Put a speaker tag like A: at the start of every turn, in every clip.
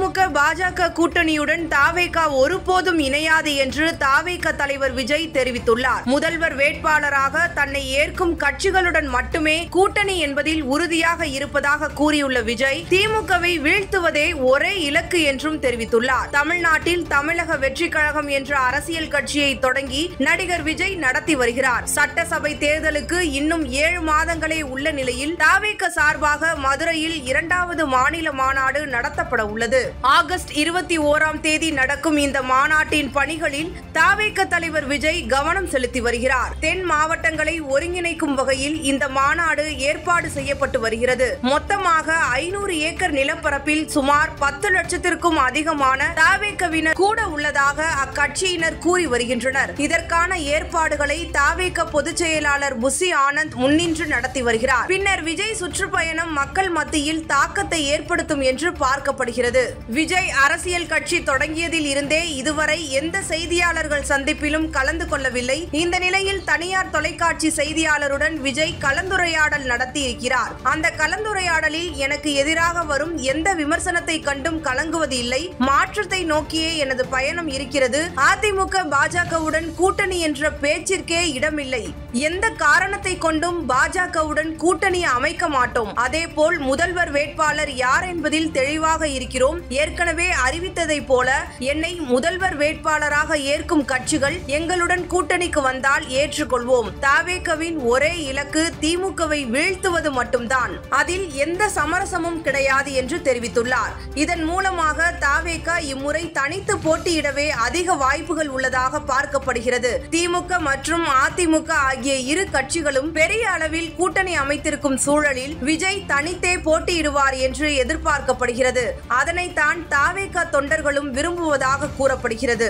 A: திமுக பாஜக கூட்டணியுடன் தாவேகா ஒருபோதும் இணையாது என்று தாவேகா தலைவர் விஜய் தெரிவித்துள்ளார். முதல்வர் வேட்பாளராக தன்னை ஏற்கும் கட்சிகளுடன் மட்டுமே கூட்டணி என்பதில் உறுதியாக இருப்பதாக கூறியுள்ள விஜய் திமுகவை வீழ்த்துவதே ஒரே இலக்கு என்றும் தெரிவித்துள்ளார். தமிழ்நாட்டில் தமிழக வெற்றி கழகம் என்ற அரசியல் கட்சியை தொடங்கி நடிகர் விஜய் நடத்தி வருகிறார். சட்டசபை தேர்தலுக்கு இன்னும் 7 மாதங்களே உள்ள நிலையில் தாவேகா சார்பாக மதுரையில் 2வது மாநில மாநாடு நடத்தப்பட உள்ளது. ஆகஸ்ட் 21ஆம் தேதி நடக்கும் இந்த மாநாட்டின் பணிகளில் தாவேகா தலைவர் விஜய் கவனம் செலுத்தி வருகிறார். தென் மாவட்டங்களை ஒருங்கிணைக்கும் வகையில் இந்த மாநாடு ஏற்பாடு செய்யப்பட்டு வருகிறது. மொத்தமாக 500 ஏக்கர் நிலப்பரப்பில் சுமார் 10 லட்சத்திற்கும் அதிகமான தாவேகாவினர் கூட உள்ளதாக அக்கட்சியினர் கூறி வருகின்றனர். இதற்கான ஏற்பாடுகளை தாவேகா பொதுச் செயலாளர் புசி ஆனந்த் முன்னின்று நடத்தி வருகிறார். பின்னர் விஜய் சுற்றுப்பயணம் மக்கள் மத்தியில் தாக்கத்தை ஏற்படுத்தும் என்று பார்க்கப்படுகிறது. விஜய் அரசியல் கட்சி தொடங்கியதில் இருந்தே இதுவரை எந்த செய்தியாளர்கள் சந்திப்பிலும் கலந்து கொள்ளவில்லை. இந்த நிலையில் தனியார் தொலைக்காட்சி செய்தியாளருடன் விஜய் கலந்துரையாடல் நடத்தி இருக்கிறார். அந்த கலந்துரையாடலில் எனக்கு எதிராக வரும் எந்த விமர்சனத்தை கண்டும் கலங்குவது இல்லை, மாற்றத்தை நோக்கியே எனது பயணம் இருக்கிறது. அதிமுக பாஜகவுடன் கூட்டணி என்ற பேச்சிற்கே இடமில்லை. எந்த காரணத்தை கொண்டும் பாஜகவுடன் கூட்டணி அமைக்க மாட்டோம். அதேபோல் முதல்வர் வேட்பாளர் யார் என்பதில் தெளிவாக இருக்கிறோம். ஏற்கனவே அறிவித்ததை போல என்னை முதல்வர் வேட்பாளராக ஏற்கும் கட்சிகள் எங்களுடன் கூட்டணிக்கு வந்தால் ஏற்றுக்கொள்வோம். தாவேகாவின் ஒரே இலக்கு திமுகவை வீழ்த்துவது மட்டும்தான். அதில் எந்த சமரசமும் கிடையாது என்று தெரிவித்துள்ளார். இதன் மூலமாக தாவேகா இம்முறை தனித்து போட்டியிடவே அதிக வாய்ப்புகள் உள்ளதாக பார்க்கப்படுகிறது. திமுக மற்றும் அதிமுக ஆகிய இரு கட்சிகளும் பெரிய அளவில் கூட்டணி அமைத்திருக்கும் சூழலில் விஜய் தனித்தே போட்டியிடுவார் என்று எதிர்பார்க்கப்படுகிறது. அதனைத்தான் தாவேகா தொண்டர்களும் விரும்புவதாக கூறப்படுகிறது.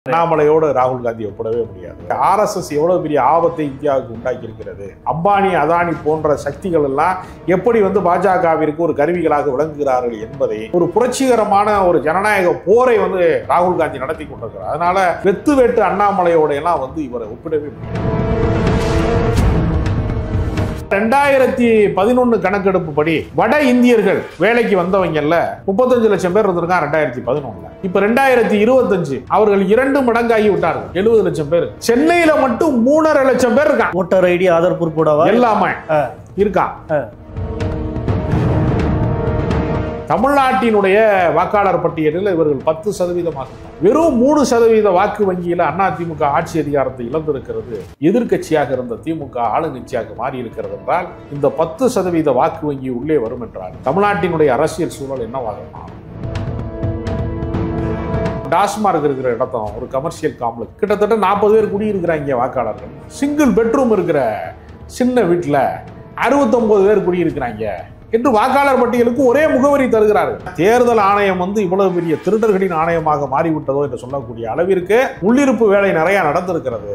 B: அண்ணாமலையோடு ராகுல் காந்தி ஒப்பிடவே முடியாது. RSS எவ்வளவு பெரிய ஆபத்தை இந்தியாவுக்கு உண்டாக்கி இருக்கிறது. அம்பானி அதானி போன்ற சக்திகள் எல்லாம் எப்படி பாஜகவிற்கு ஒரு கருவிகளாக விளங்குகிறார்கள் என்பதை ஒரு புரட்சிகரமான ஒரு ஜனநாயக போரை ராகுல் காந்தி நடத்தி கொண்டிருக்கிறார். அதனால வெத்து வேட்டு அண்ணாமலையோட எல்லாம் இவரை ஒப்பிடவே முடியாது. 2011 கணக்கெடுப்பு படி வட இந்தியர்கள் வேலைக்கு வந்தவங்கல்ல 35 லட்சம் பேர் இருந்திருக்காங்க 2011. இப்ப 2025 அவர்கள் 2 மடங்காகி விட்டார்கள், 70 லட்சம் பேர். சென்னையில மட்டும் 3.5 லட்சம் பேர் இருக்காங்க.
C: ஓட்டர் ஐடி ஆதார் ப்ரூஃப்
B: எல்லாமே இருக்கான். தமிழ்நாட்டினுடைய வாக்காளர் பட்டியலில் இவர்கள் 10% வெறும் 3% வாக்கு வங்கியில அதிமுக ஆட்சி அதிகாரத்தை இழந்திருக்கிறது. எதிர்கட்சியாக இருந்த திமுக ஆளுங்கட்சியாக மாறி இருக்கிறது என்றால் இந்த 10% வாக்கு வங்கி உள்ளே வரும் என்றால் தமிழ்நாட்டினுடைய அரசியல் சூழல் என்னவாகும்? டாஸ்மார்க் இருக்கிற இடத்தம் ஒரு கமர்ஷியல் காம்ப்ளெக்ஸ், கிட்டத்தட்ட 40 பேர் குடியிருக்கிறாங்க வாக்காளர்கள். சிங்கிள் பெட்ரூம் இருக்கிற சின்ன வீட்டில் 69 பேர் குடியிருக்கிறாங்க என்று வாக்காளர் பட்டியலுக்கு ஒரே முகவரி தருகிறார்கள். தேர்தல் ஆணையம் இவ்வளவு பெரிய திருடர்களின் ஆணையமாக மாறிவிட்டதோ என்று சொல்லக்கூடிய அளவிற்கு உள்ளிருப்பு வேலை நிறைய நடந்திருக்கிறது.